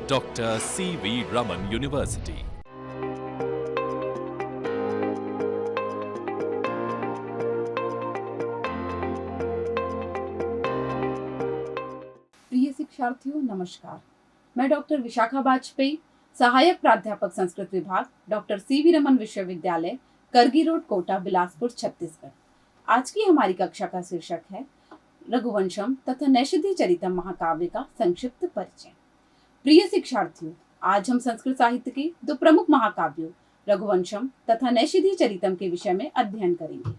Dr. C.V. Raman University. प्रिय शिक्षार्थियों नमस्कार। मैं डॉक्टर विशाखा वाजपेयी, सहायक प्राध्यापक संस्कृत विभाग, डॉक्टर सी.वी. रमन विश्वविद्यालय, करगी रोड, कोटा, बिलासपुर, छत्तीसगढ़। आज की हमारी कक्षा का शीर्षक है रघुवंशम तथा नैषधि चरितम महाकाव्य का संक्षिप्त परिचय। प्रिय शिक्षार्थियों, आज हम संस्कृत साहित्य के दो प्रमुख महाकाव्यों रघुवंशम तथा नैषधि चरितम के विषय में अध्ययन करेंगे।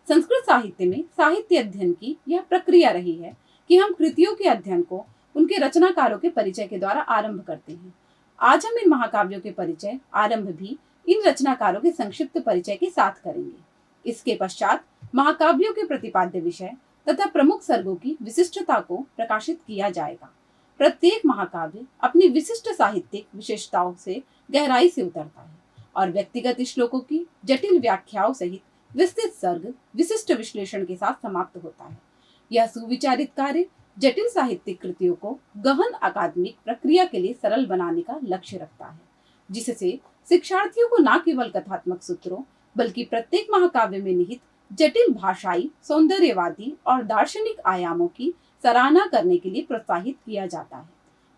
संस्कृत साहित्य में साहित्य अध्ययन की यह प्रक्रिया रही है कि हम कृतियों के अध्ययन को उनके रचनाकारों के परिचय के द्वारा आरंभ करते हैं। आज हम इन महाकाव्यों के परिचय आरंभ भी इन रचनाकारों के संक्षिप्त परिचय के साथ करेंगे। इसके पश्चात महाकाव्यों के प्रतिपाद्य विषय तथा प्रमुख सर्गों की विशिष्टता को प्रकाशित किया जाएगा। प्रत्येक महाकाव्य अपनी विशिष्ट साहित्यिक विशेषताओं से गहराई से उतरता है और व्यक्तिगत श्लोकों की जटिल व्याख्याओं सहित विस्तृत सर्ग विशिष्ट विश्लेषण के साथ समाप्त होता है। यह सुविचारित कार्य जटिल साहित्यिक कृतियों को गहन अकादमिक प्रक्रिया के लिए सरल बनाने का लक्ष्य रखता है, जिससे शिक्षार्थियों को न केवल कथात्मक सूत्रों बल्कि प्रत्येक महाकाव्य में निहित जटिल भाषाई, सौंदर्यवादी और दार्शनिक आयामों की सराहना करने के लिए प्रोत्साहित किया जाता है।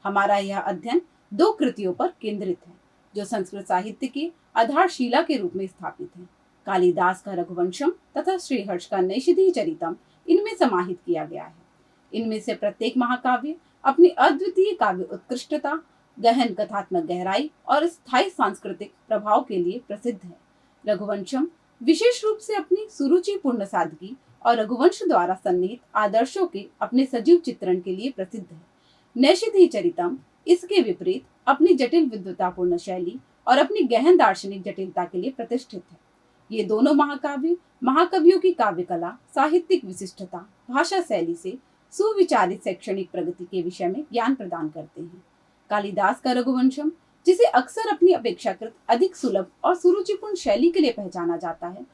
हमारा यह अध्ययन दो कृतियों पर केंद्रित है जो संस्कृत साहित्य की आधारशिला के रूप में स्थापित है। कालिदास का रघुवंशम तथा श्रीहर्ष का नैषधि चरितम इनमें समाहित किया गया है। इनमें से प्रत्येक महाकाव्य अपनी अद्वितीय काव्य उत्कृष्टता, गहन कथात्मक गहराई और स्थायी सांस्कृतिक प्रभाव के लिए प्रसिद्ध है। रघुवंशम विशेष रूप से अपनी सुरुचिपूर्ण सादगी और रघुवंश द्वारा सन्निहित आदर्शों के अपने सजीव चित्रण के लिए प्रसिद्ध है। नैषधि चरितम इसके विपरीत अपनी जटिल विद्वतापूर्ण शैली और अपनी गहन दार्शनिक जटिलता के लिए प्रतिष्ठित है। ये दोनों महाकाव्य महाकवियों की काव्य कला, साहित्यिक विशिष्टता, भाषा शैली से सुविचारित शैक्षणिक प्रगति के विषय में ज्ञान प्रदान करते हैं। कालिदास का रघुवंशम, जिसे अक्सर अपनी अपेक्षाकृत अधिक सुलभ और सुरुचिपूर्ण शैली के लिए पहचाना जाता है।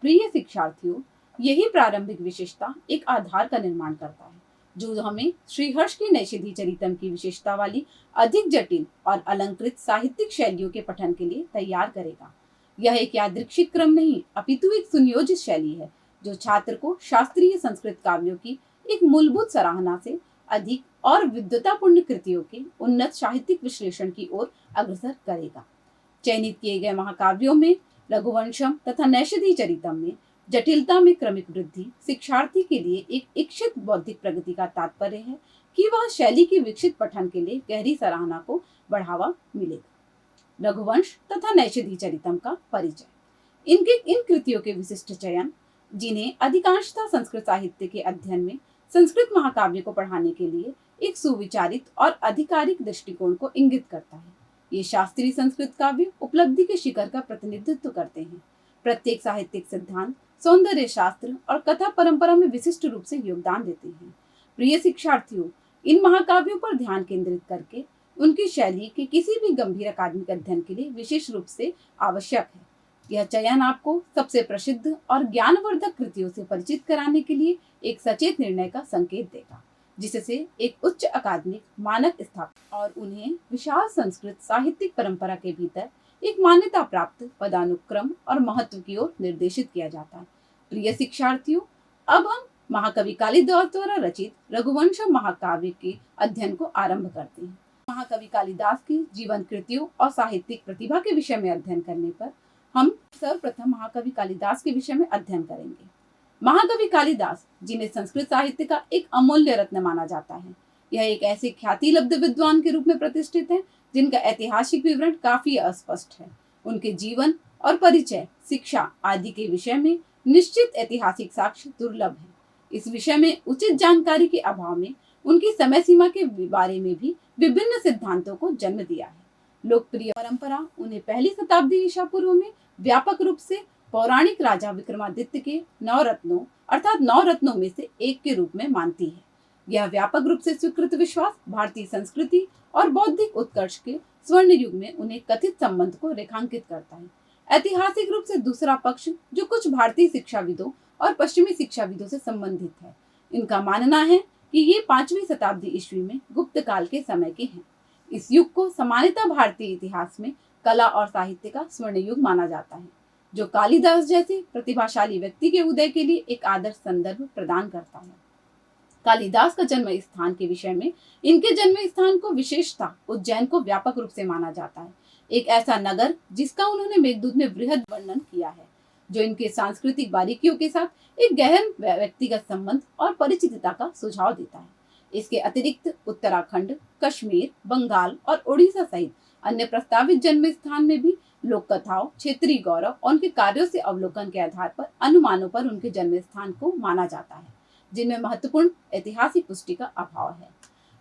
प्रिय शिक्षार्थियों, यही प्रारंभिक विशेषता एक आधार का निर्माण करता है जो हमें श्रीहर्ष की नैषधि चरितम की विशेषता वाली अधिक जटिल और अलंकृत साहित्यिक शैलियों के पठन के लिए तैयार करेगा। यह एक यादृच्छिक क्रम नहीं अपितु एक सुनियोजित शैली है जो छात्र को शास्त्रीय संस्कृत काव्यों की एक मूलभूत सराहना से अधिक और विद्वतापूर्ण कृतियों के उन्नत साहित्यिक विश्लेषण की ओर अग्रसर करेगा। चयनित किए गए महाकाव्यों में रघुवंशम तथा नैषधि चरितम में जटिलता में क्रमिक वृद्धि शिक्षार्थी के लिए एक इच्छित बौद्धिक प्रगति का तात्पर्य है कि वह शैली की विकसित पठन के लिए गहरी सराहना को बढ़ावा मिलेगा। रघुवंश तथा नैषधि चरितम का परिचय। इन कृतियों के विशिष्ट चयन, जिन्हें अधिकांशतः संस्कृत साहित्य के अध्ययन में संस्कृत महाकाव्य को पढ़ाने के लिए एक सुविचारित और आधिकारिक दृष्टिकोण को इंगित करता है। ये शास्त्रीय संस्कृत काव्य उपलब्धि के शिखर का प्रतिनिधित्व करते हैं। प्रत्येक साहित्यिक सिद्धांत, सौंदर्य शास्त्र और कथा परंपरा में विशिष्ट रूप से योगदान देते हैं। प्रिय शिक्षार्थियों, इन महाकाव्यों पर ध्यान केंद्रित करके उनकी शैली के किसी भी गंभीर अकादमिक अध्ययन के लिए विशेष रूप से आवश्यक है। यह चयन आपको सबसे प्रसिद्ध और ज्ञानवर्धक कृतियों से परिचित कराने के लिए एक सचेत निर्णय का संकेत देगा, जिससे एक उच्च अकादमिक मानक स्थापित और उन्हें विशाल संस्कृत साहित्यिक परंपरा के भीतर एक मान्यता प्राप्त पदानुक्रम और महत्व की ओर निर्देशित किया जाता है। प्रिय शिक्षार्थियों, अब हम महाकवि कालिदास द्वारा रचित रघुवंश महाकाव्य के अध्ययन को आरंभ करते हैं। महाकवि कालिदास की जीवन कृतियों और साहित्यिक प्रतिभा के विषय में अध्ययन करने पर हम सर्वप्रथम महाकवि कालिदास के विषय में अध्ययन करेंगे। महाकवि कालिदास, जिन्हें संस्कृत साहित्य का एक अमूल्य रत्न माना जाता है, यह एक ऐसे ख्याति लब्ध विद्वान के रूप में प्रतिष्ठित है जिनका ऐतिहासिक विवरण काफी अस्पष्ट है। उनके जीवन और परिचय, शिक्षा आदि के विषय में निश्चित ऐतिहासिक साक्ष्य दुर्लभ है। इस विषय में उचित जानकारी के अभाव में उनकी समय सीमा के बारे में भी विभिन्न सिद्धांतों को जन्म दिया है। लोकप्रिय परंपरा उन्हें पहली शताब्दी ईसा पूर्व में व्यापक रूप से पौराणिक राजा विक्रमादित्य के 9 रत्नों अर्थात 9 रत्नों में से एक के रूप में मानती है। यह व्यापक रूप से स्वीकृत विश्वास भारतीय संस्कृति और बौद्धिक उत्कर्ष के स्वर्ण युग में उन्हें कथित संबंध को रेखांकित करता है। ऐतिहासिक रूप से दूसरा पक्ष जो कुछ भारतीय शिक्षाविदों और पश्चिमी शिक्षाविदों से संबंधित है। इनका मानना है कि ये 5वीं शताब्दी ईस्वी में गुप्त काल के समय के हैं। इस युग को सामान्यतः भारतीय इतिहास में कला और साहित्य का स्वर्ण युग माना जाता है, जो कालिदास जैसे प्रतिभाशाली व्यक्ति के उदय के लिए एक आदर्श संदर्भ प्रदान करता है। कालिदास का जन्म स्थान के विषय में इनके जन्म स्थान को विशेषता उज्जैन को व्यापक रूप से माना जाता है, एक ऐसा नगर जिसका उन्होंने मेघदूत में बृहद वर्णन किया है, जो इनके सांस्कृतिक बारीकियों के साथ एक गहन व्यक्तिगत संबंध और परिचितता का सुझाव देता है। इसके अतिरिक्त उत्तराखंड, कश्मीर, बंगाल और उड़ीसा सहित अन्य प्रस्तावित जन्म स्थान में भी लोक कथाओं, क्षेत्रीय गौरव और उनके कार्यों से अवलोकन के आधार पर अनुमानों पर उनके जन्म स्थान को माना जाता है, जिनमें महत्वपूर्ण ऐतिहासिक पुष्टि का अभाव है।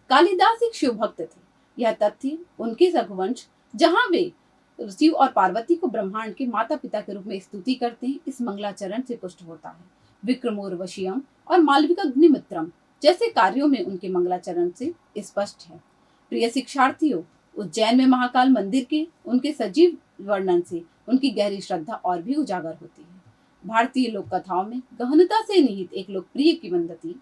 कालिदास एक शिव भक्त थे। यह तथ्य उनके रघुवंश, जहाँ वे शिव और पार्वती को ब्रह्मांड के माता पिता के रूप में स्तुति करते हैं, इस मंगलाचरण से पुष्ट होता है। विक्रमोर्वशीयम और मालविकाग्निमित्रम जैसे कार्यों में उनके मंगलाचरण से स्पष्ट है। प्रिय शिक्षार्थियों, उज्जैन में महाकाल मंदिर के उनके सजीव वर्णन से उनकी गहरी श्रद्धा और भी उजागर होती है। भारतीय लोक कथाओं में गहनता से निहित एक लोकप्रिय किंवदंती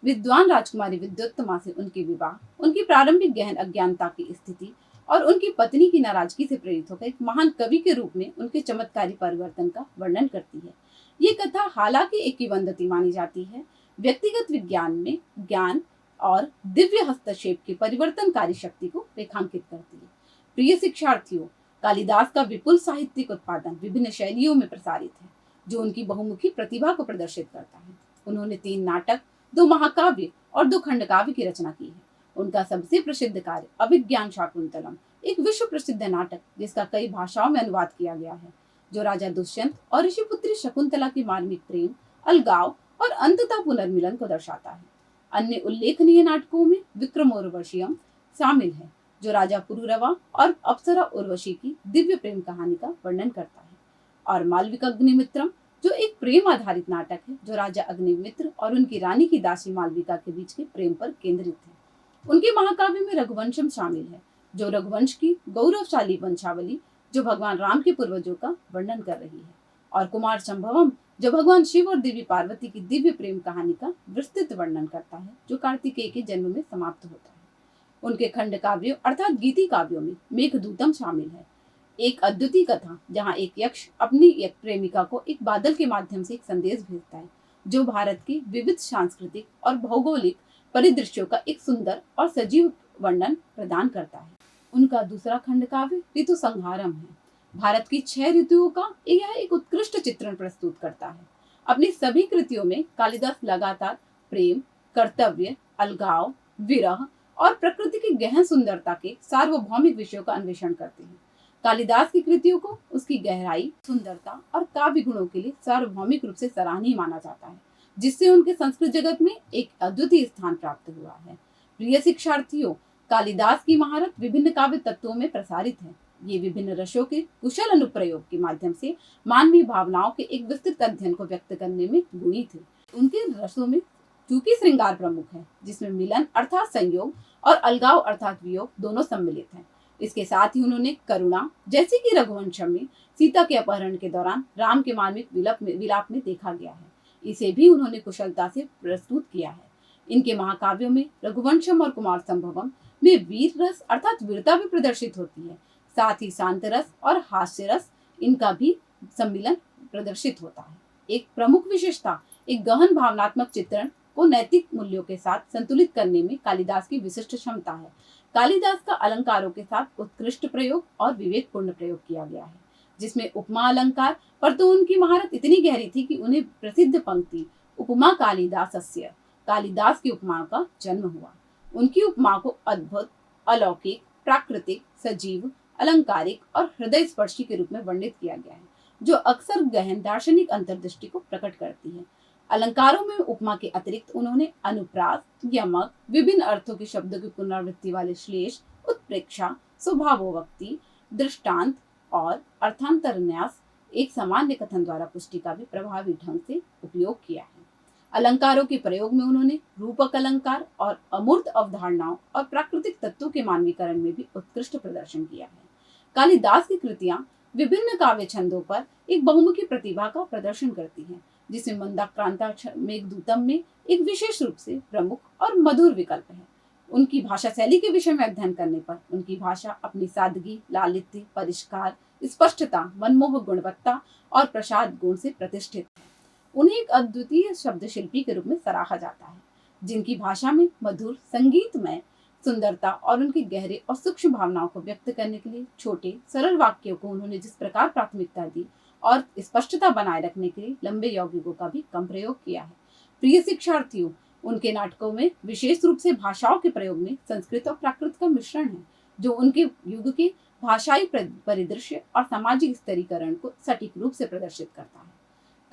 विद्वान राजकुमारी विद्योत्तमा से उनके विवाह, उनकी प्रारंभिक गहन अज्ञानता की स्थिति और उनकी पत्नी की नाराजगी से प्रेरित होकर एक महान कवि के रूप में उनके चमत्कारी परिवर्तन का वर्णन करती है। ये कथा हालांकि एक किंवदंती मानी जाती है, व्यक्तिगत विज्ञान में ज्ञान और दिव्य हस्तक्षेप की परिवर्तनकारी शक्ति को रेखांकित करती है। प्रिय शिक्षार्थियों, कालिदास का विपुल साहित्यिक उत्पादन विभिन्न शैलियों में प्रसारित है, जो उनकी बहुमुखी प्रतिभा को प्रदर्शित करता है। उन्होंने 3 नाटक, 2 महाकाव्य और 2 खंडकाव्य की रचना की है। उनका सबसे प्रसिद्ध कार्य अभिज्ञान शाकुंतलम एक विश्व प्रसिद्ध नाटक, जिसका कई भाषाओं में अनुवाद किया गया है, जो राजा दुष्यंत और ऋषिपुत्री शकुंतला की मार्मिक प्रेम, अलगाव और अंततः पुनर्मिलन को दर्शाता है। अन्य उल्लेखनीय नाटकों में विक्रमोर्वशीयम शामिल है, जो राजा पुरुरवा और अप्सरा उर्वशी की दिव्य प्रेम कहानी का वर्णन करता है, और मालविकाग्निमित्रम जो एक प्रेम आधारित नाटक है, जो राजा अग्निमित्र और उनकी रानी की दासी मालविका के बीच के प्रेम पर केंद्रित है। उनके महाकाव्य में रघुवंशम शामिल है, जो रघुवंश की गौरवशाली वंशावली जो भगवान राम के पूर्वजों का वर्णन कर रही है, और कुमार संभवम जो भगवान शिव और देवी पार्वती की दिव्य प्रेम कहानी का विस्तृत वर्णन करता है, जो कार्तिकेय के जन्म में समाप्त होता है। उनके खंड काव्यों अर्थात गीति काव्यों में मेघदूतम शामिल है, एक अद्वितीय कथा जहाँ एक यक्ष अपनी एक प्रेमिका को एक बादल के माध्यम से एक संदेश भेजता है, जो भारत के विविध सांस्कृतिक और भौगोलिक परिदृश्यों का एक सुंदर और सजीव वर्णन प्रदान करता है। उनका दूसरा खंड काव्य ऋतु संहारम है, भारत की 6 ऋतुओं का यह एक उत्कृष्ट चित्रण प्रस्तुत करता है। अपनी सभी कृतियों में कालिदास लगातार प्रेम, कर्तव्य, अलगाव, विरह और प्रकृति की गहन सुंदरता के सार्वभौमिक विषयों का अन्वेषण करते हैं। कालिदास की कृतियों को उसकी गहराई, सुंदरता और काव्य गुणों के लिए सार्वभौमिक रूप से सराहनीय माना जाता है, जिससे उनके संस्कृत जगत में एक अद्वितीय स्थान प्राप्त हुआ है। प्रिय शिक्षार्थियों, कालिदास की महारत विभिन्न काव्य तत्वों में प्रसारित है। ये विभिन्न रसों के कुशल अनुप्रयोग के माध्यम से मानवीय भावनाओं के एक विस्तृत अध्ययन को व्यक्त करने में गुणी थे। उनके रसों में चूंकि श्रृंगार प्रमुख है, जिसमें मिलन अर्थात संयोग और अलगाव अर्थात वियोग दोनों सम्मिलित हैं। इसके साथ ही उन्होंने करुणा, जैसे कि रघुवंशम में सीता के अपहरण के दौरान राम के मार्मिक विलाप में देखा गया है, इसे भी उन्होंने कुशलता से प्रस्तुत किया है। इनके महाकाव्यों में रघुवंशम और कुमार संभवम में वीर रस अर्थात वीरता भी प्रदर्शित होती है, साथ ही शांत रस और हास्य रस इनका भी सम्मिलन प्रदर्शित होता है। एक प्रमुख विशेषता एक गहन भावनात्मक चित्रण को नैतिक मूल्यों के साथ संतुलित करने में कालिदास की विशिष्ट क्षमता है। कालिदास का अलंकारों के साथ उत्कृष्ट प्रयोग और विवेकपूर्ण प्रयोग किया गया है, जिसमें उपमा अलंकार पर तो उनकी महारत इतनी गहरी थी कि उन्हें प्रसिद्ध पंक्ति उपमा कालिदासस्य, कालिदास की उपमा का जन्म हुआ। उनकी उपमा को अद्भुत, अलौकिक, प्राकृतिक, सजीव, अलंकारिक और हृदय स्पर्शी के रूप में वर्णित किया गया है, जो अक्सर गहन दार्शनिक अंतर्दृष्टि को प्रकट करती है। अलंकारों में उपमा के अतिरिक्त उन्होंने अनुप्रास, यमक, विभिन्न अर्थों के शब्दों की पुनरावृत्ति वाले श्लेष, उत्प्रेक्षा, स्वभावोक्ति, दृष्टांत और अर्थांतरन्यास एक सामान्य कथन द्वारा पुष्टि का भी प्रभावी ढंग से उपयोग किया है। अलंकारों के प्रयोग में उन्होंने रूपक अलंकार और अमूर्त अवधारणाओं और प्राकृतिक तत्वों के मानवीकरण में भी उत्कृष्ट प्रदर्शन किया है। कालिदास की कृतियां विभिन्न काव्य छंदों पर एक बहुमुखी प्रतिभा का प्रदर्शन करती हैं, जिसमें मंदाक्रांता मेघदूतम में एक विशेष रूप से प्रमुख और मधुर विकल्प है। उनकी भाषा शैली के विषय में अध्ययन करने पर उनकी भाषा अपनी सादगी, लालित्य, परिष्कार, स्पष्टता, मनमोहक गुणवत्ता और प्रसाद गुण से प्रतिष्ठित है। उन्हें एक अद्वितीय शब्द शिल्पी के रूप में सराहा जाता है, जिनकी भाषा में मधुर, संगीतमय सुंदरता और उनकी गहरे और सूक्ष्म भावनाओं को व्यक्त करने के लिए छोटे सरल वाक्यों को उन्होंने जिस प्रकार प्राथमिकता दी और स्पष्टता बनाए रखने के लिए लंबे यौगिकों का भी कम प्रयोग किया है। प्रिय शिक्षार्थियों, उनके नाटकों में विशेष रूप से भाषाओं के प्रयोग में संस्कृत और प्राकृत का मिश्रण है, जो उनके युग के भाषाई परिदृश्य और सामाजिक स्तरीकरण को सटीक रूप से प्रदर्शित करता है।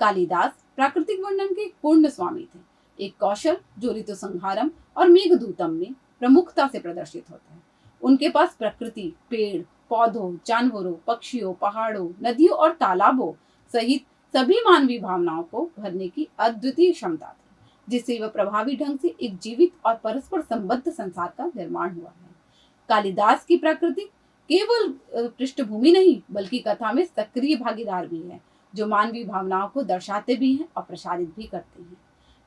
कालिदास प्राकृतिक वर्णन के पूर्ण स्वामी थे। एक कौशल जो ऋतुसंहारम और मेघदूतम में प्रमुखता से प्रदर्शित होता है। उनके पास प्रकृति, पेड़ पौधों, जानवरों, पक्षियों, पहाड़ों, नदियों और तालाबों सहित सभी मानवीय भावनाओं को भरने की अद्वितीय क्षमता थी, जिससे वह प्रभावी ढंग से एक जीवित और परस्पर संबद्ध संसार का निर्माण हुआ है। कालिदास की प्रकृति केवल पृष्ठभूमि नहीं बल्कि कथा में सक्रिय भागीदार भी है, जो मानवीय भावनाओं को दर्शाते भी हैं और प्रसारित भी करते हैं।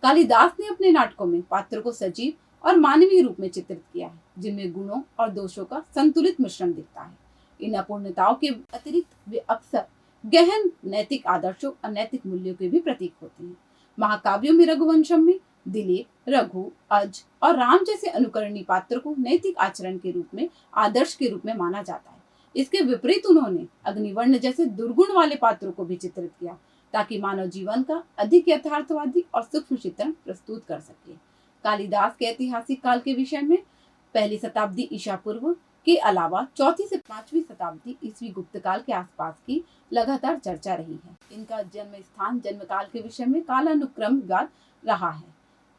कालिदास ने अपने नाटकों में पात्रों को सजीव और मानवीय रूप में चित्रित किया है, जिनमें गुणों और दोषों का संतुलित मिश्रण दिखता है। इन अपूर्णताओं के अतिरिक्त वे अक्सर गहन नैतिक आदर्शों और नैतिक मूल्यों के भी प्रतीक होते हैं। महाकाव्यों में रघुवंशम में दिलीप, रघु, अज और राम जैसे अनुकरणीय पात्र को नैतिक आचरण के रूप में, आदर्श के रूप में माना जाता है। इसके विपरीत उन्होंने अग्निवर्ण जैसे दुर्गुण वाले पात्रों को भी चित्रित किया, ताकि मानव जीवन का अधिक यथार्थवादी और सूक्ष्म चित्रण प्रस्तुत कर सके। कालिदास के ऐतिहासिक काल के विषय में पहली शताब्दी ईसा पूर्व के अलावा चौथी से 5वीं शताब्दी ईस्वी गुप्त काल के आसपास की लगातार चर्चा रही है। इनका जन्म स्थान, जन्म काल के विषय में कालानुक्रम विवाद रहा है,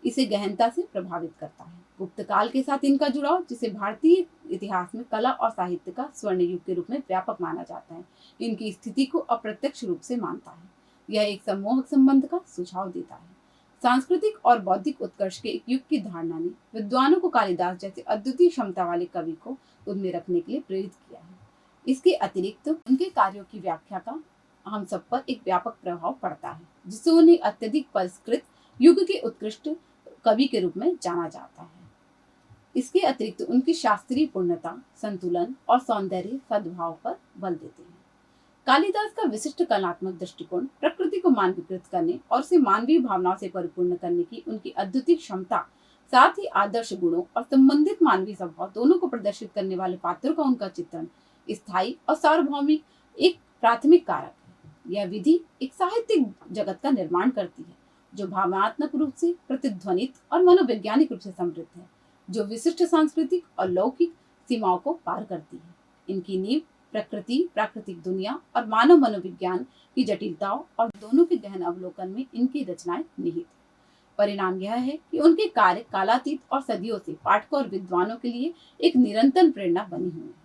इसे गहनता से प्रभावित करता है। गुप्त काल के साथ इनका जुड़ाव, जिसे भारतीय इतिहास में कला और साहित्य का स्वर्ण युग के रूप में व्यापक माना जाता है, इनकी स्थिति को अप्रत्यक्ष रूप से मानता है। यह एक सम्मोहक संबंध का सुझाव देता है। सांस्कृतिक और बौद्धिक उत्कर्ष के एक युग की धारणा ने विद्वानों को कालिदास जैसे अद्वितीय क्षमता वाले कवि को उनमें रखने के लिए प्रेरित किया है। इसके अतिरिक्त उनके कार्यों की व्याख्या का हम सब पर एक व्यापक प्रभाव पड़ता है, जिससे उन्हें अत्यधिक परिष्कृत युग के उत्कृष्ट कवि के रूप में जाना जाता है। इसके अतिरिक्त उनकी शास्त्रीय पूर्णता, संतुलन और सौंदर्य सद्भाव पर बल देते हैं। कालिदास का विशिष्ट कलात्मक दृष्टिकोण प्रकृति को मानवीकृत करने और उसे मानवीय भावनाओं से परिपूर्ण करने की उनकी अद्वितीय क्षमता, साथ ही आदर्श गुणों और संबंधित मानवीय स्वभाव दोनों को प्रदर्शित करने वाले पात्रों का उनका चित्रण स्थायी और सार्वभौमिक एक प्राथमिक कारक है। यह विधि एक साहित्यिक जगत का निर्माण करती है, जो भावनात्मक रूप से प्रतिध्वनित और मनोवैज्ञानिक रूप से समृद्ध है, जो विशिष्ट सांस्कृतिक और लौकिक सीमाओं को पार करती है। इनकी नींव प्रकृति, प्राकृतिक दुनिया और मानव मनोविज्ञान की जटिलताओं और दोनों के गहन अवलोकन में इनकी रचनाएं निहित है। परिणाम यह है कि उनके कार्य कालातीत और सदियों से पाठकों और विद्वानों के लिए एक निरंतर प्रेरणा बनी हुई है।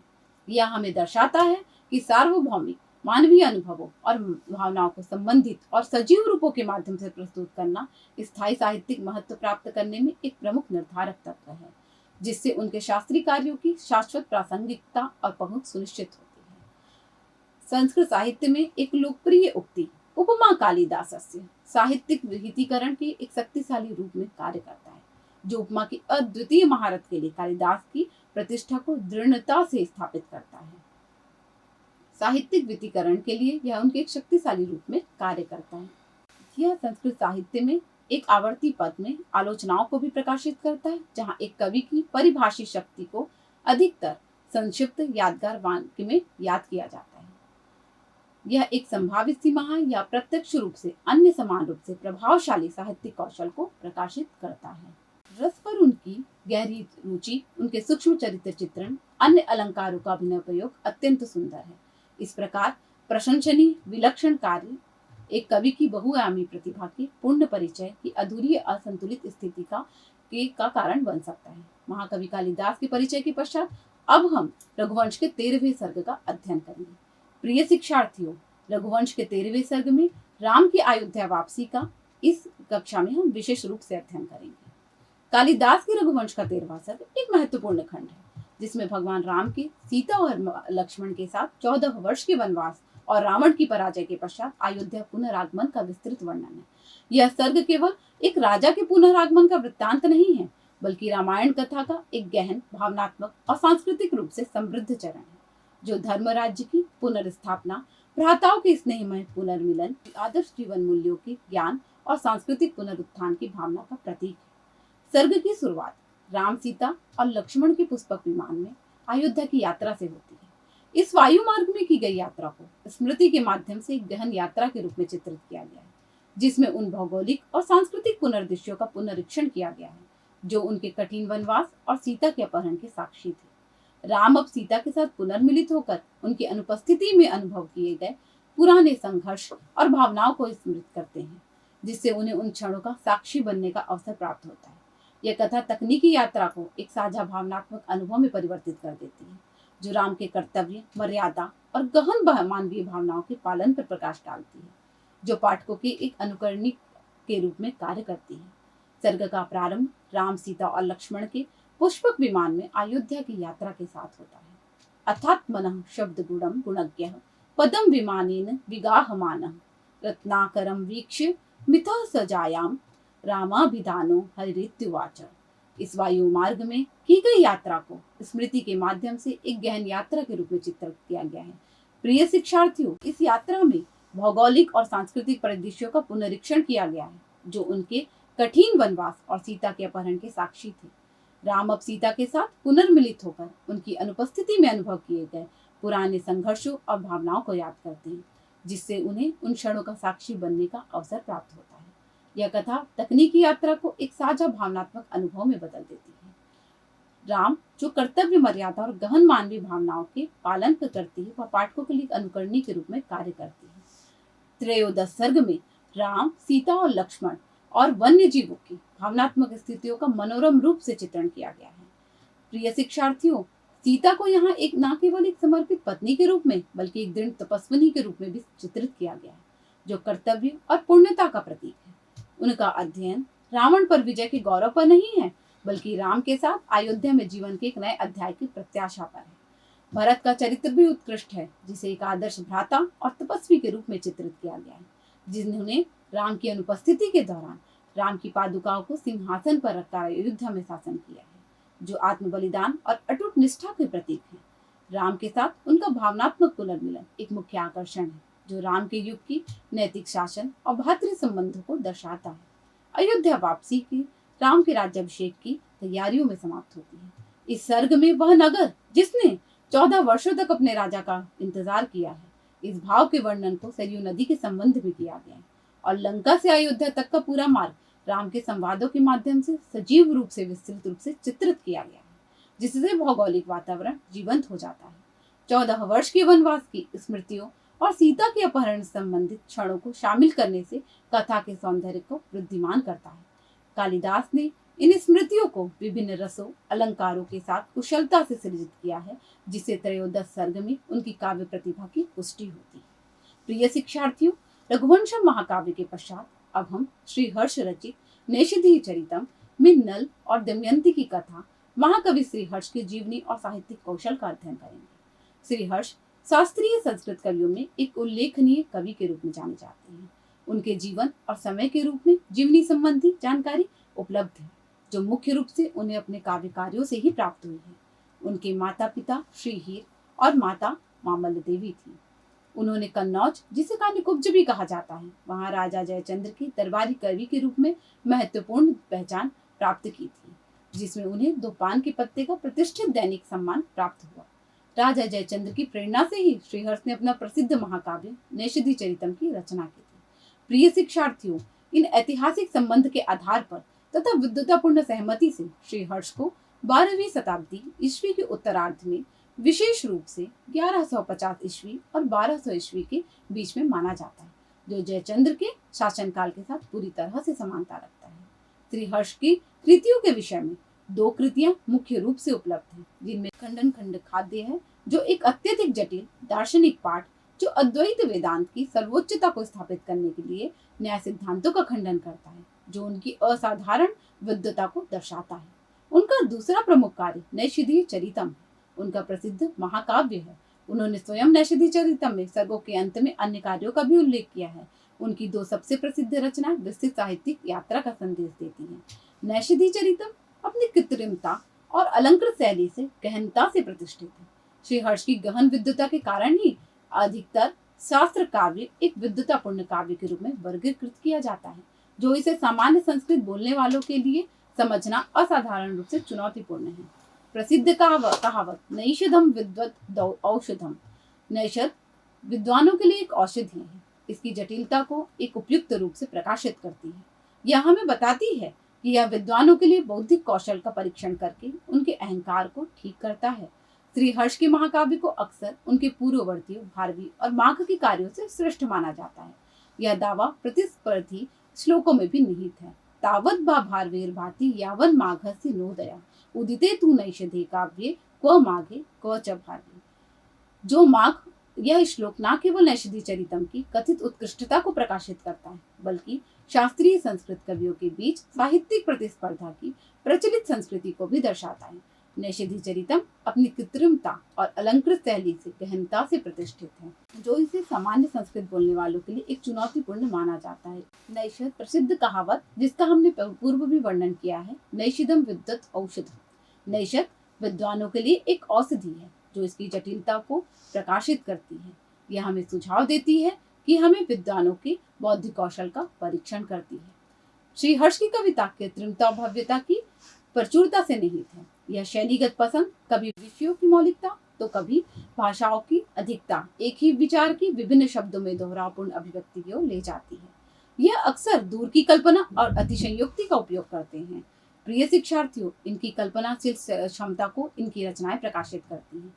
यह हमें दर्शाता है कि सार्वभौमिक मानवीय अनुभवों और भावनाओं को संबंधित और सजीव रूपों के माध्यम से प्रस्तुत करना स्थायी साहित्यिक महत्व प्राप्त करने में एक प्रमुख निर्धारक तत्व है, जिससे उनके शास्त्रीय कार्यों की शाश्वत प्रासंगिकता और पहुंच सुनिश्चित होती है। संस्कृत साहित्य में एक लोकप्रिय उक्ति उपमा कालिदासस्य साहित्यिक विहितीकरण के एक शक्तिशाली रूप में कार्य करता है, जो उपमा की अद्वितीय महारत के लिए कालिदास की प्रतिष्ठा को दृढ़ता से स्थापित करता है। साहित्यिक विहितीकरण के लिए यह उनके एक शक्तिशाली रूप में कार्य करता है। यह संस्कृत साहित्य में एक आवर्ती पद में आलोचनाओं को भी प्रकाशित करता है, जहां एक कवि की परिभाषित शक्ति को अधिकतर संक्षिप्त यादगार वाक्य में याद किया जाता है। यह एक संभावित सीमा या प्रत्यक्ष रूप से अन्य समान रूप से प्रभावशाली साहित्यिक कौशल को प्रकाशित करता है। रस पर उनकी गहरी रुचि, उनके सूक्ष्म चरित्र चित्रण, अन्य अलंकारों का अभिनय प्रयोग अत्यंत सुंदर है। इस प्रकार प्रशंसनीय विलक्षण कार्य एक कवि की बहुआयामी प्रतिभा के पूर्ण परिचय की अधूरी असंतुलित स्थिति का कारण बन सकता है। महाकवि कालिदास के परिचय के पश्चात अब हम रघुवंश के 13वें सर्ग का अध्ययन करेंगे। प्रिय शिक्षार्थियों, रघुवंश के 13वें सर्ग में राम की अयोध्या वापसी का इस कक्षा में हम विशेष रूप से अध्ययन करेंगे। कालिदास के रघुवंश का 13वां सर्ग एक महत्वपूर्ण खंड है, जिसमें भगवान राम के सीता और लक्ष्मण के साथ 14 वर्ष के वनवास और रावण की पराजय के पश्चात अयोध्या पुनरागमन का विस्तृत वर्णन है। यह सर्ग केवल एक राजा के पुनरागमन का वृत्तांत नहीं है, बल्कि रामायण कथा का एक गहन भावनात्मक और सांस्कृतिक रूप से समृद्ध चरण है, जो धर्म राज्य की पुनर्स्थापना, भ्राताओं के स्नेहमय पुनर्मिलन, आदर्श जीवन मूल्यों के ज्ञान और सांस्कृतिक पुनरुत्थान की भावना का प्रतीक है। सर्ग की शुरुआत राम, सीता और लक्ष्मण के पुष्पक विमान में अयोध्या की यात्रा से होती है। इस वायु मार्ग में की गई यात्रा को स्मृति के माध्यम से एक गहन यात्रा के रूप में चित्रित किया गया है, जिसमें उन भौगोलिक और सांस्कृतिक पुनर्दृश्यों का पुनरीक्षण किया गया है जो उनके कठिन वनवास और सीता के अपहरण के साक्षी थे। राम अब सीता के साथ पुनर्मिलित होकर उनकी अनुपस्थिति में अनुभव किए गए पुराने संघर्ष और भावनाओं को स्मृत करते हैं, जिससे उन्हें उन क्षणों का साक्षी बनने का अवसर प्राप्त होता है। यह कथा तकनीकी यात्रा को एक साझा भावनात्मक अनुभव में परिवर्तित कर देती है, जो राम के कर्तव्य, मर्यादा और गहन मानवीय भावनाओं के पालन पर प्रकाश डालती है, जो पाठकों के एक अनुकरणीय के रूप में कार्य करती है। सर्ग का प्रारंभ राम, सीता और लक्ष्मण के पुष्पक विमान में अयोध्या की यात्रा के साथ होता है। अर्थात मनः शब्द गुणम गुणज्ञः पदम विमानेन विगाहमानः रत्नाकरम वीक्ष्य मिथः सजायाम रामाभिधानो हरित्युवाच। इस वायु मार्ग में की गई यात्रा को स्मृति के माध्यम से एक गहन यात्रा के रूप में चित्रित किया गया है। प्रिय शिक्षार्थियों, इस यात्रा में भौगोलिक और सांस्कृतिक परिदृश्यों का पुनरीक्षण किया गया है, जो उनके कठिन वनवास और सीता के अपहरण के साक्षी थे। राम अब सीता के साथ पुनर्मिलित होकर उनकी अनुपस्थिति में अनुभव किए गए पुराने संघर्षों और भावनाओं को याद करते हैं, जिससे उन्हें उन क्षणों का साक्षी बनने का अवसर प्राप्त होता है। यह कथा तकनीकी यात्रा को एक साझा भावनात्मक अनुभव में बदल देती है। राम, जो कर्तव्य, मर्यादा और गहन मानवीय भावनाओं के पालन करती है, वह पाठकों के लिए अनुकरणीय के रूप में कार्य करती है। त्रयोदश सर्ग में राम, सीता और लक्ष्मण और वन्य जीवों की भावनात्मक स्थितियों का मनोरम रूप से चित्रण किया गया है। प्रिय शिक्षार्थियों, सीता को यहाँ एक न केवल एक समर्पित पत्नी के रूप में, बल्कि एक दृढ़ तपस्विनी के रूप में भी चित्रित किया गया है, जो कर्तव्य और पुण्यता का प्रतीक है। उनका अध्ययन रावण पर विजय के गौरव पर नहीं है, बल्कि राम के साथ अयोध्या में जीवन के एक नए अध्याय की प्रत्याशा पर है। भरत का चरित्र भी उत्कृष्ट है, जिसे एक आदर्श भ्राता और तपस्वी के रूप में चित्रित किया गया है, जिन्होंने राम की अनुपस्थिति के दौरान राम की पादुकाओं को सिंहासन पर रखकर अयोध्या में शासन किया है, जो आत्म बलिदान और अटूट निष्ठा के प्रतीक है। राम के साथ उनका भावनात्मक पुनर्मिलन एक मुख्य आकर्षण है, जो राम के युग की नैतिक शासन और भातृ संबंधों को दर्शाता है। अयोध्या वापसी की राम के राज्याभिषेक की तैयारियों में समाप्त होती है। इस सर्ग में वह नगर जिसने 14 वर्षों तक अपने राजा का इंतजार किया है, इस भाव के वर्णन को सरयू नदी के संबंध में किया गया है, और लंका से अयोध्या तक का पूरा मार्ग राम के संवादों के माध्यम से सजीव रूप से, विस्तृत रूप से चित्रित किया गया है, जिससे भौगोलिक वातावरण जीवंत हो जाता है। 14 वर्ष के वनवास की स्मृतियों और सीता के अपहरण संबंधित क्षणों को शामिल करने से कथा के सौंदर्य को वृद्धिमान करता है। कालिदास ने इन स्मृतियों को विभिन्न रसों, अलंकारों के साथ कुशलता से सृजित किया है, जिससे त्रयोदश सर्ग में उनकी काव्य प्रतिभा की पुष्टि होती है। प्रिय शिक्षार्थियों, रघुवंशम महाकाव्य के पश्चात अब हम श्री हर्ष रचित नैषधीय चरितम में नल और दमयंती की कथा, महाकवि श्री हर्ष के जीवनी और साहित्यिक कौशल का अध्ययन करेंगे। श्री हर्ष शास्त्रीय संस्कृत कवियों में एक उल्लेखनीय कवि के रूप में जाने जाते हैं। उनके जीवन और समय के रूप में जीवनी संबंधी जानकारी उपलब्ध है, जो मुख्य रूप से उन्हें अपने काव्य कार्यों से ही प्राप्त हुई है। उनके माता पिता श्री हीर और माता मामल्ल देवी थी। उन्होंने कन्नौज, जिसे कान्यकुब्ज भी कहा जाता है, वहां राजा जयचंद्र की दरबारी कवि के रूप में महत्वपूर्ण पहचान प्राप्त की थी, जिसमें उन्हें 2 पान के पत्ते का प्रतिष्ठित दैनिक सम्मान प्राप्त हुआ। राजा जयचंद्र की प्रेरणा से ही श्रीहर्ष ने अपना प्रसिद्ध महाकाव्य नैषधीय चरितम की रचना की थी। प्रिय शिक्षार्थियों, इन ऐतिहासिक संबंध के आधार पर तथा विद्वतापूर्ण सहमति से श्रीहर्ष को 12वीं शताब्दी ईस्वी के उत्तरार्ध में विशेष रूप से 1150 ईस्वी और 1200 ईस्वी के बीच में माना जाता है, जो जयचंद्र के शासनकाल के साथ पूरी तरह से समानता रखता है। श्रीहर्ष की कृतियों के विषय में 2 कृतियां मुख्य रूप से उपलब्ध हैं, जिनमें खंडन खंड खाद्य है, जो एक अत्यधिक जटिल दार्शनिक पाठ, जो अद्वैत वेदांत की सर्वोच्चता को स्थापित करने के लिए न्याय सिद्धांतों का खंडन करता है, जो उनकी असाधारण विद्वता को दर्शाता है। उनका दूसरा प्रमुख कार्य नैषधीय चरितम है, उनका प्रसिद्ध महाकाव्य है। उन्होंने स्वयं नैषधीय चरितम में सर्गों के अंत में अन्य कार्यों का भी उल्लेख किया है। उनकी 2 सबसे प्रसिद्ध रचनाएं विस्तृत साहित्यिक यात्रा का संदेश देती हैं। नैषधीय चरितम अपनी कृत्रिमता और अलंकृत शैली से गहनता से प्रतिष्ठित है। श्री हर्ष की गहन विद्वता के कारण ही अधिकतर शास्त्र काव्य एक विद्वतापूर्ण काव्य के रूप में वर्गीकृत किया जाता है, जो इसे सामान्य संस्कृत बोलने वालों के लिए समझना असाधारण रूप से चुनौतीपूर्ण है। प्रसिद्ध कहावत नैषधम विद्वत औषधम, नैषध विद्वानों के लिए एक औषधि है, इसकी जटिलता को एक उपयुक्त रूप से प्रकाशित करती है। यह हमें बताती है कि यह विद्वानों के लिए बौद्धिक कौशल का परीक्षण करके उनके अहंकार को ठीक करता है। श्री हर्ष के महाकाव्य को अक्सर उनके पूर्ववर्तियों भारवी और माघ के कार्यों से श्रेष्ठ माना जाता है। यह दावा प्रतिस्पर्धी श्लोकों में भी निहित है। तावत बा भारवेर भाति यावन माघस्य नोदया उदिते तू नैषधे काव्ये क्व माघे क्व च भारवी। जो माघ, यह श्लोक न केवल नैषधि चरितम की कथित उत्कृष्टता को प्रकाशित करता है, बल्कि शास्त्रीय संस्कृत कवियों के बीच साहित्यिक प्रतिस्पर्धा की प्रचलित संस्कृति को भी दर्शाता है। नैषधि चरितम अपनी कृत्रिमता और अलंकृत शैली से गहनता से प्रतिष्ठित है, जो इसे सामान्य संस्कृत बोलने वालों के लिए एक चुनौतीपूर्ण माना जाता है। नैषध प्रसिद्ध कहावत, जिसका हमने पूर्व भी वर्णन किया है, नैषिदम विद्वत औषधम। नैषध विद्वानों के लिए एक औषधि है जो इसकी जटिलता को प्रकाशित करती है। यह हमें सुझाव देती है कि हमें विद्वानों के बौद्धिक कौशल का परीक्षण करती है। श्री हर्ष की कविता कृत्रिमता और भव्यता की प्रचुरता से निहित है। यह शैलीगत पसंद, कभी विषयों की मौलिकता तो कभी भाषाओं की अधिकता, एक ही विचार की विभिन्न शब्दों में दोहरावपूर्ण अभिव्यक्ति की ओर ले जाती है। यह अक्सर दूर की कल्पना और अतिशयोक्ति का उपयोग करते हैं। प्रिय शिक्षार्थियों, इनकी कल्पनाशील क्षमता को इनकी रचनाएं प्रकाशित करती हैं।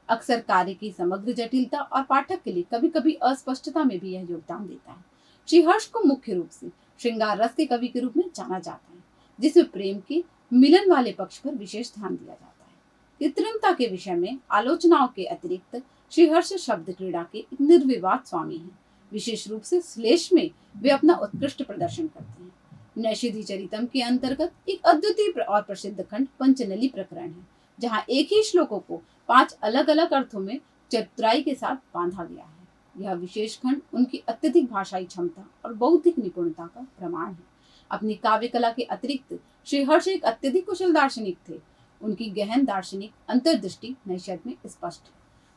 अक्सर कार्य की समग्र जटिलता और पाठक के लिए कभी कभी अस्पष्टता में भी यह योगदान देता है। श्री हर्ष को मुख्य रूप से श्रृंगार रस के कवि के रूप में जाना जाता है, जिसमें प्रेम के मिलन वाले पक्ष पर विशेष ध्यान दिया जाता है। कृत्रिमता के विषय में आलोचनाओं के अतिरिक्त श्री हर्ष शब्द क्रीड़ा के एक निर्विवाद स्वामी हैं। विशेष रूप से श्लेष में वे अपना उत्कृष्ट प्रदर्शन करते हैं। नैषधि चरितम के अंतर्गत एक अद्वितीय और प्रसिद्ध खंड पंचनली प्रकरण है, जहां एक ही श्लोकों को 5 अलग अलग अर्थों में चतुराई के साथ बांधा गया है। यह विशेष खंड उनकी अत्यधिक भाषाई क्षमता और बौद्धिक निपुणता का प्रमाण है। अपनी काव्य कला के अतिरिक्त श्री हर्ष एक अत्यधिक कुशल दार्शनिक थे। उनकी गहन दार्शनिक अंतर्दृष्टि नैषध में स्पष्ट है,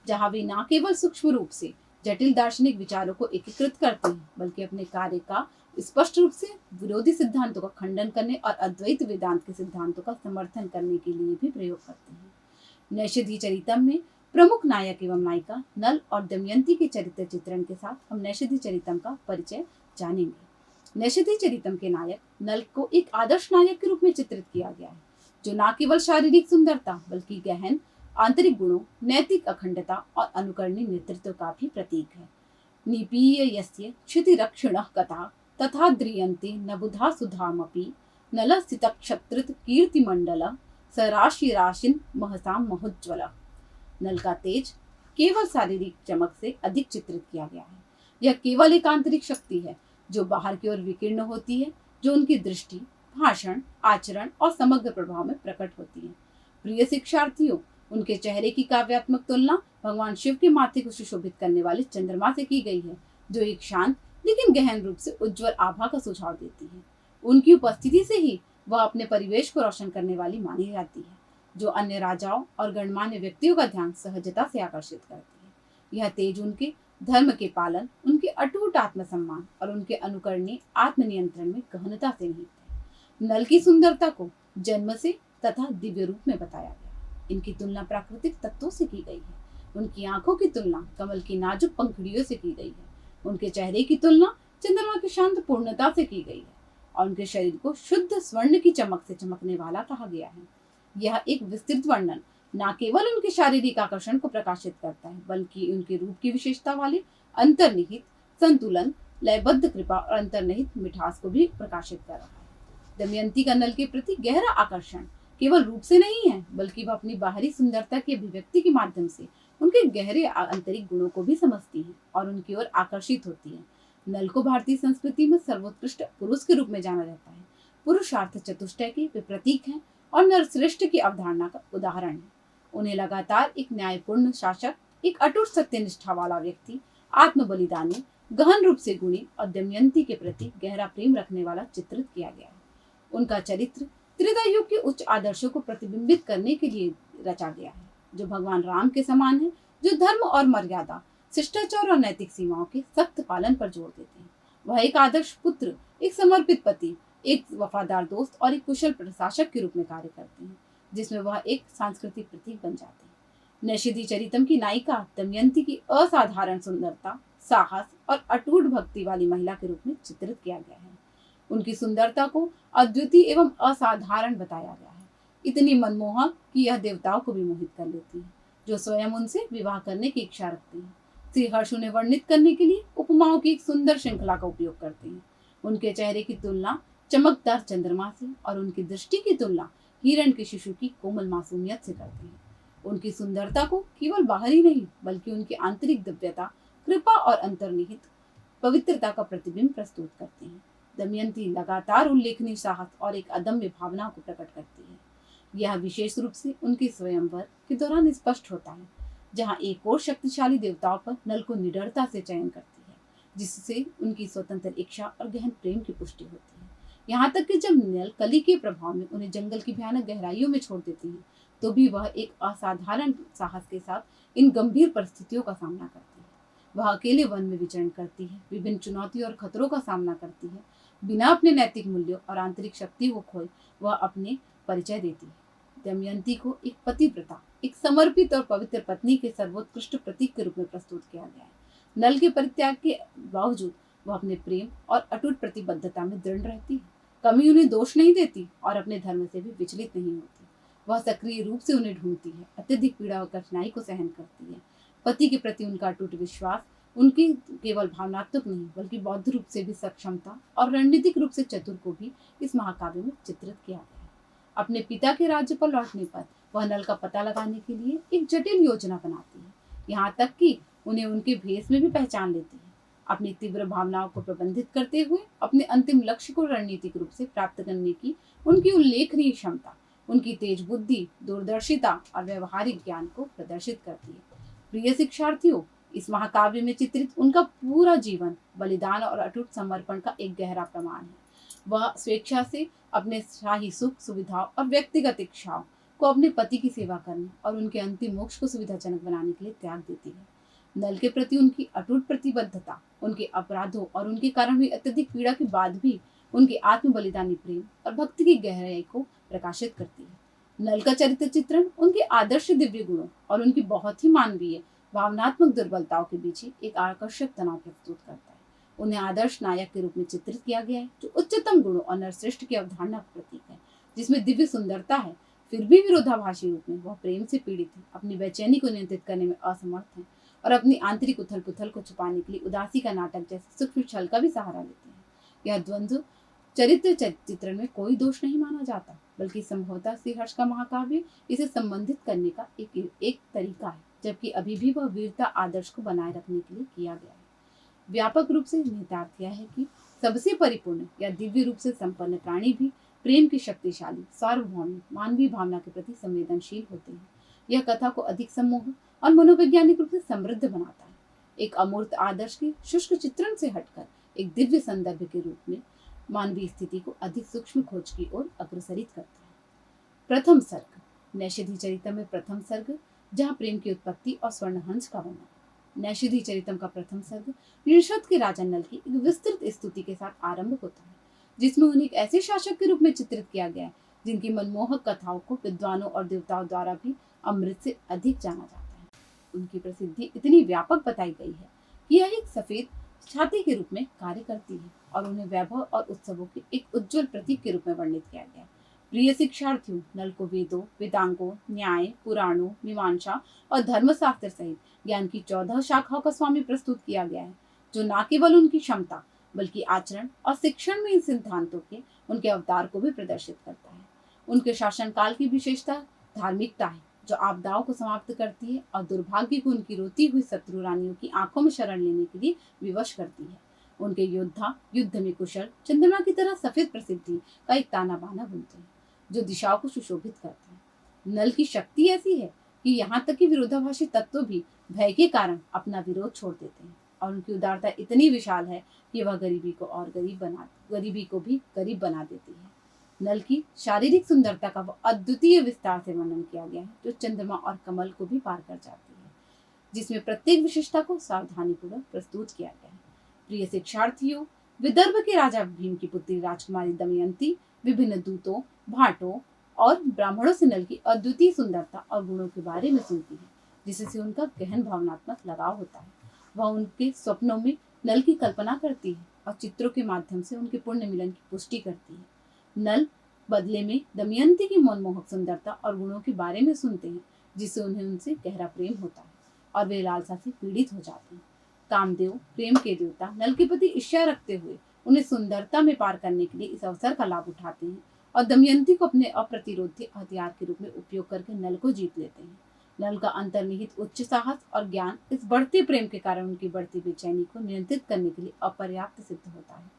जहाँ वे न केवल सूक्ष्म रूप से जटिल दार्शनिक विचारों को एकीकृत करते हैं, बल्कि अपने कार्य का स्पष्ट रूप से विरोधी सिद्धांतों का खंडन करने और अद्वैत वेदांत के सिद्धांतों का समर्थन करने के लिए भी प्रयोग करते हैं। नैषधि चरितम में प्रमुख नायक एवं नायिका नल और दमयंती के चरित्र चित्रण के साथ हम नैषधि चरितम का परिचय जानेंगे। नैषधि चरितम के नायक नल को एक आदर्श नायक के रूप में चित्रित किया गया है, जो न केवल शारीरिक सुंदरता बल्कि गहन आंतरिक गुणों, नैतिक अखंडता और अनुकरणीय नेतृत्व का भी प्रतीक है। निपीय यस्य क्षितिरक्षिणः कथा तथा द्रियन्ते नबुधा सुधामपि नल स्थितक्षत्रित कीर्तिमंडल सराशि राशिन महसाम महोज्ज्वल। नल का तेज केवल शारीरिक चमक से अधिक चित्रित किया गया है। यह केवल एक आंतरिक शक्ति है जो बाहर की ओर विकीर्ण होती है, जो उनकी दृष्टि, भाषण, आचरण और समग्र प्रभाव में प्रकट होती है। प्रिय शिक्षार्थियों, उनके चेहरे की काव्यात्मक तुलना भगवान शिव के माथे को सुशोभित करने वाले चंद्रमा से की गई है, जो एक शांत लेकिन गहन रूप से उज्जवल आभा का सुझाव देती है। उनकी उपस्थिति से ही वह अपने परिवेश को रोशन करने वाली मानी जाती है, जो अन्य राजाओं और गणमान्य व्यक्तियों का ध्यान सहजता से आकर्षित करती है। यह तेज उनके धर्म के पालन, उनके अटूट आत्मसम्मान और उनके अनुकरणीय आत्मनियंत्रण में गहनता से निहित है। नल की सुंदरता को जन्म से तथा दिव्य रूप में बताया गया। इनकी तुलना प्राकृतिक तत्वों से की गई है। उनकी आंखों की तुलना कमल की नाजुक पंखुड़ियों से की गई है। उनके चेहरे की तुलना चंद्रमा की शांत पूर्णता से की गई है और उनके शरीर को शुद्ध स्वर्ण की चमक से चमकने वाला कहा गया है। यह एक विस्तृत वर्णन न केवल उनके शारीरिक आकर्षण को प्रकाशित करता है, बल्कि उनके रूप की विशेषता वाले अंतर्निहित संतुलन, लयबद्ध कृपा और अंतर्निहित मिठास को भी प्रकाशित कर रहा है। दमयंती का नल के प्रति गहरा आकर्षण केवल रूप से नहीं है, बल्कि वह अपनी बाहरी सुंदरता की अभिव्यक्ति के माध्यम से उनके गहरे आंतरिक गुणों को भी समझती है और उनकी ओर आकर्षित होती है। नल को भारतीय संस्कृति में सर्वोत्कृष्ट पुरुष के रूप में जाना जाता है। पुरुषार्थ चतुष्टय के वे प्रतीक हैं और नरश्रेष्ठ की अवधारणा का उदाहरण है। उन्हें लगातार एक न्यायपूर्ण शासक, एक अटूट सत्यनिष्ठा वाला व्यक्ति, आत्म बलिदानी, गहन रूप से गुणी और दमयंती के प्रति गहरा प्रेम रखने वाला चित्रित किया गया है। उनका चरित्र त्रेता युग के उच्च आदर्शों को प्रतिबिंबित करने के लिए रचा गया है, जो भगवान राम के समान है, जो धर्म और मर्यादा, शिष्टाचार और नैतिक सीमाओं के सख्त पालन पर जोर देते हैं। वह एक आदर्श पुत्र, एक समर्पित पति, एक वफादार दोस्त और एक कुशल प्रशासक के रूप में कार्य करते हैं, जिसमें वह एक सांस्कृतिक प्रतीक बन जाते हैं। नैषधि चरितम की नायिका दमयंती की असाधारण सुंदरता, साहस और अटूट भक्ति वाली महिला के रूप में चित्रित किया गया है। उनकी सुंदरता को अद्वितीय एवं असाधारण बताया गया है, इतनी मनमोहक कि यह देवताओं को भी मोहित कर लेती है, जो स्वयं उनसे विवाह करने की इच्छा रखते हैं। श्री हर्ष उन्हें वर्णित करने के लिए उपमाओं की एक सुंदर श्रृंखला का उपयोग करते हैं। उनके चेहरे की तुलना चमकदार चंद्रमा से और उनकी दृष्टि की तुलना हिरण के शिशु की कोमल मासूमियत से करते हैं। उनकी सुंदरता को केवल बाहरी नहीं बल्कि उनकी आंतरिक दिव्यता, कृपा और अंतर्निहित पवित्रता का प्रतिबिंब प्रस्तुत करते हैं। दमयंती लगातार उल्लेखनीय साहस और एक अदम्य भावना को प्रकट करती है। यह विशेष रूप से उनके स्वयंवर के दौरान स्पष्ट होता है, जहां एक और शक्तिशाली देवताओं पर नल को निडरता से चयन करती है, जिससे उनकी स्वतंत्र इच्छा और गहन प्रेम की पुष्टि होती है। यहाँ तक कि जब नल कली के प्रभाव में उन्हें जंगल की भयानक गहराइयों में छोड़ देती है, तो भी वह एक असाधारण साहस के साथ इन गंभीर परिस्थितियों का सामना करती है। वह अकेले वन में विचरण करती है, विभिन्न चुनौतियों और खतरों का सामना करती है, बिना अपने नैतिक मूल्यों और आंतरिक शक्ति को खोए वह अपने परिचय देती है। दमयंती को एक पतिव्रता, एक समर्पित और पवित्र पत्नी के सर्वोत्कृष्ट प्रतीक के रूप में प्रस्तुत किया गया है। नल के परित्याग के बावजूद वह अपने प्रेम और अटूट प्रतिबद्धता में दृढ़ रहती है, कभी उन्हें दोष नहीं देती और अपने धर्म से भी विचलित नहीं होती। वह सक्रिय रूप से उन्हें ढूंढती है, अत्यधिक पीड़ा और कठिनाई को सहन करती है। पति के प्रति उनका अटूट विश्वास उनकी केवल भावनात्मक नहीं बल्कि बौद्ध रूप से भी सक्षमता और रणनीतिक रूप से चतुर को भी इस महाकाव्य में चित्रित किया गया है। अपने पिता के राज्य पर लौटने पर वह नल का पता लगाने के लिए एक जटिल योजना बनाती है, यहाँ तक कि उन्हें उनके भेष में भी पहचान लेती है। अपनी तीव्र भावनाओं को प्रबंधित करते हुए अपने अंतिम लक्ष्य को रणनीतिक रूप से प्राप्त करने की उनकी उल्लेखनीय क्षमता, उनकी तेज बुद्धि, दूरदर्शिता और व्यवहारिक ज्ञान को प्रदर्शित करती है। प्रिय शिक्षार्थियों, इस महाकाव्य में चित्रित उनका पूरा जीवन बलिदान और अटूट समर्पण का एक गहरा प्रमाण है। वह स्वेच्छा से अपने शाही सुख सुविधाओं और व्यक्तिगत इच्छाओं को अपने पति की सेवा करने और उनके अंतिम मोक्ष को सुविधाजनक बनाने के लिए त्याग देती है। नल के प्रति उनकी अटूट प्रतिबद्धता, उनके अपराधों और उनके कारण हुई अत्यधिक पीड़ा के बाद भी उनके आत्म बलिदानी प्रेम और भक्ति की गहराई को प्रकाशित करती है। नल का चरित्र चित्रण उनके आदर्श दिव्य गुणों और उनकी बहुत ही मानवीय भावनात्मक दुर्बलताओं के बीच एक आकर्षक तनाव प्रस्तुत करता है। उन्हें आदर्श नायक के रूप में चित्रित किया गया है, जो उच्चतम गुणों और नरश्रेष्ठ की अवधारणा का प्रतीक है, जिसमें दिव्य सुंदरता है, फिर भी विरोधाभासी रूप में वह प्रेम से पीड़ित है, अपनी बेचैनी को नियंत्रित करने में असमर्थ है और अपनी आंतरिक उथल पुथल को छुपाने के लिए उदासी का नाटक जैसे सूक्ष्म छल का भी सहारा लेते हैं। यह द्वंद्व चरित्र चित्रण में कोई दोष नहीं माना जाता, बल्कि संभवतः श्री हर्ष का महाकाव्य इसे संबंधित करने का एक तरीका है, जबकि अभी भी वह वीरता आदर्श को बनाए रखने के लिए किया गया है। व्यापक रूप से निहितार्थ यह है कि सबसे परिपूर्ण या दिव्य रूप से संपन्न प्राणी भी प्रेम की शक्तिशाली सार्वभौमिक मानवीय भावना के प्रति संवेदनशील होते हैं। यह कथा को अधिक सम्मोहक और मनोवैज्ञानिक रूप से समृद्ध बनाता है, एक अमूर्त आदर्श के शुष्क चित्रण से हटकर एक दिव्य संदर्भ के रूप में मानवीय स्थिति को अधिक सूक्ष्म खोज की ओर अग्रसरित करता है। प्रथम सर्ग, नैषधि चरितम में प्रथम सर्ग, जहाँ प्रेम की उत्पत्ति और स्वर्णहंस का वर्णन। नैषधि चरितम का प्रथम सर्ग निषद के राजा नल की एक विस्तृत स्तुति के साथ आरंभ होता है, जिसमें उन्हें एक ऐसे शासक के रूप में चित्रित किया गया है जिनकी मनमोहक कथाओं को विद्वानों और देवताओं द्वारा भी अमृत से अधिक जाना जाता है। उनकी प्रसिद्धि इतनी व्यापक बताई गई है कि यह एक सफेद छाती के रूप में कार्य करती है और उन्हें वैभव और उत्सवों के एक उज्जवल प्रतीक के रूप में वर्णित किया गया है। प्रिय शिक्षार्थियों, नल को वेदों, वेदांगों, न्याय, पुराणों, मीमांसा और धर्मशास्त्र सहित ज्ञान की 14 शाखाओं का स्वामी प्रस्तुत किया गया है, जो न केवल उनकी क्षमता बल्कि आचरण और शिक्षण में इन सिद्धांतों के उनके अवतार को भी प्रदर्शित करता है। उनके शासनकाल की विशेषता धार्मिकता है, जो आपदाओं को समाप्त करती है और दुर्भाग्य को उनकी रोती हुई शत्रु रानियों की आंखों में शरण लेने के लिए विवश करती है। उनके योद्धा युद्ध में कुशल, चंद्रमा की तरह सफेद प्रसिद्धि का एक ताना बाना बुनते हैं, जो दिशाओं को सुशोभित करता है। नल की शक्ति ऐसी है कि यहाँ तक कि विरोधाभासी तत्व भी भय के कारण अपना विरोध छोड़ देते हैं, और उनकी उदारता इतनी विशाल है कि वह गरीबी को भी गरीब बना देती है। नल की शारीरिक सुंदरता का वो अद्वितीय विस्तार से वर्णन किया गया है जो चंद्रमा और कमल को भी पार कर जाती है, जिसमें प्रत्येक विशेषता को सावधानीपूर्वक प्रस्तुत किया गया है। प्रिय शिक्षार्थियों, विदर्भ के राजा भीम की पुत्री राजकुमारी दमयंती विभिन्न दूतों, भाटों और ब्राह्मणों से नल की अद्वितीय सुंदरता और गुणों के बारे में सुनती है, जिससे उनका गहन भावनात्मक लगाव होता है। वह उनके स्वप्नों में नल की कल्पना करती है और चित्रों के माध्यम से उनके पुण्य मिलन की पुष्टि करती है। नल बदले में दमयंती की मनमोहक सुंदरता और गुणों के बारे में सुनते हैं, जिससे उन्हें उनसे गहरा प्रेम होता है और वे लालसा से पीड़ित हो जाते हैं। कामदेव, प्रेम के देवता, नल के प्रति ईर्ष्या रखते हुए उन्हें सुंदरता में पार करने के लिए इस अवसर का लाभ उठाते हैं और दमयंती को अपने अप्रतिरोधी हथियार के रूप में उपयोग करके नल को जीत लेते हैं। नल का अंतर्निहित उच्च साहस और ज्ञान इस बढ़ते प्रेम के कारण उनकी बढ़ती बेचैनी को नियंत्रित करने के लिए अपर्याप्त सिद्ध होता है।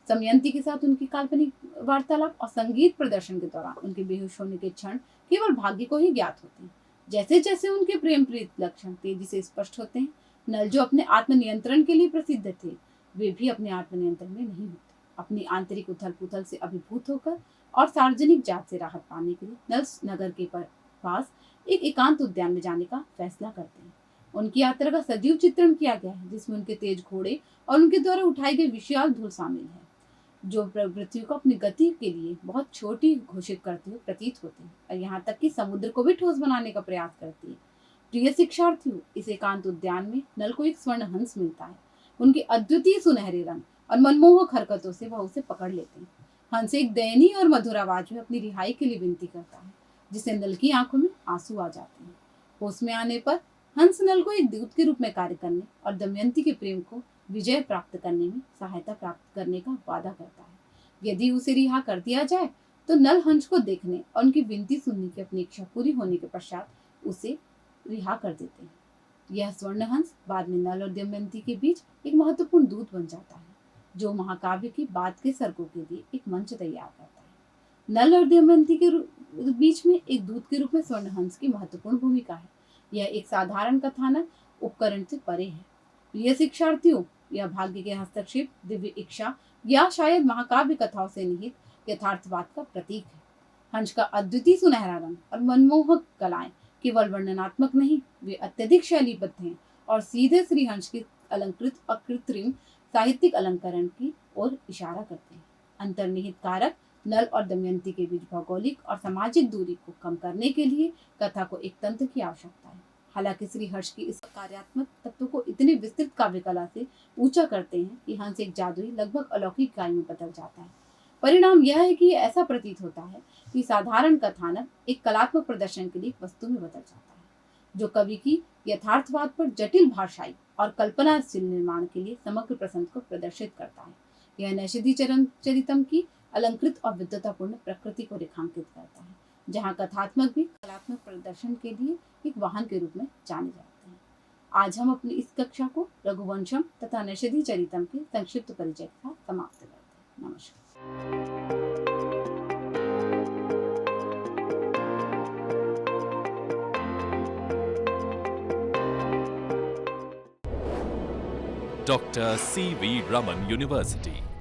दमयंती के साथ उनकी काल्पनिक वार्तालाप और संगीत प्रदर्शन के दौरान उनके बेहोश होने के क्षण केवल भाग्य को ही ज्ञात होते हैं। जैसे जैसे उनके प्रेम प्रीत लक्षण तेजी से स्पष्ट होते हैं, नल जो अपने आत्मनियंत्रण के लिए प्रसिद्ध थे, वे भी अपने आत्मनियंत्रण में नहीं होते। अपनी आंतरिक उथल पुथल से अभिभूत होकर और सार्वजनिक जात से राहत पाने के लिए नल नगर के पास एक एकांत उद्यान में जाने का फैसला करते हैं। उनकी यात्रा का सजीव चित्रण किया गया है, जिसमें उनके तेज घोड़े और उनके द्वारा उठाई गई विशाल धूल शामिल है, जो पृथ्वी को अपनी गति के लिए बहुत छोटी घोषित करते हुए प्रतीत होते हैं और यहाँ तक कि समुद्र को भी ठोस बनाने का प्रयास करती है। प्रिय शिक्षार्थियों, इस एकांत उद्यान में नल को एक स्वर्ण हंस मिलता है। उनके अद्वितीय सुनहरे रंग और मनमोहक हरकतों से वह उसे पकड़ लेते हैं। हंस एक दयनीय और मधुर आवाज में अपनी रिहाई के लिए विनती करता है, जिससे नल की आंखों में आंसू आ जाते हैं। होश में आने पर हंस नल को एक दूत के रूप में कार्य करने और दमयंती के प्रेम को विजय प्राप्त करने में सहायता प्राप्त करने का वादा करता है। यदि उसे रिहा कर दिया जाए तो नल हंस को देखने और उनकी विनती सुनने की अपनी इच्छा पूरी होने के पश्चात उसे रिहा कर देते हैं। यह स्वर्ण हंस बाद में नल और दमयंती के बीच एक महत्वपूर्ण दूत बन जाता है, जो महाकाव्य की बाद के सर्गों के लिए एक मंच तैयार करता है। नल और दमयंती के बीच में एक दूत के रूप में स्वर्ण हंस की महत्वपूर्ण भूमिका है। यह एक साधारण कथानक उपकरण से परे है। प्रिय शिक्षार्थियों, यह भाग्य के हस्तक्षेप, दिव्य इच्छा या शायद महाकाव्य कथाओं से निहित यथार्थवाद का प्रतीक है। हंस का अद्वितीय सुनहरा रंग और मनमोहक कलाएं केवल वर्णनात्मक नहीं, वे अत्यधिक शैलीबद्ध हैं और सीधे श्री हंस के अलंकृत और कृत्रिम साहित्यिक अलंकरण की ओर इशारा करते हैं। अंतर्निहित कारक नल और दमयंती के बीच भौगोलिक और सामाजिक दूरी को कम करने के लिए कथा को एक तंत्र की आवश्यकता है। हालांकि श्री हर्ष की इस कार्यात्मक तत्व को इतने विस्तृत काव्य कला से ऊंचा करते हैं कि हंस एक जादुई लगभग अलौकिक गाय में बदल जाता है। परिणाम यह है कि ऐसा प्रतीत होता है कि साधारण कथानक एक कलात्मक प्रदर्शन के लिए वस्तु में बदल जाता है, जो कवि की यथार्थवाद पर जटिल भाषाई और कल्पनाशील निर्माण के लिए समग्र प्रसंग को प्रदर्शित करता है। यह नैषधि चरितम की अलंकृत और विद्वतापूर्ण प्रकृति को रेखांकित करता है, जहाँ कथात्मक भी कलात्मक प्रदर्शन के लिए एक वाहन के रूप में जाने जाते हैं। आज हम अपनी इस कक्षा को रघुवंशम तथा नैषधि चरितम के संक्षिप्त परिचय के साथ समाप्त करते हैं। नमस्कार। Dr. C.V. Raman University.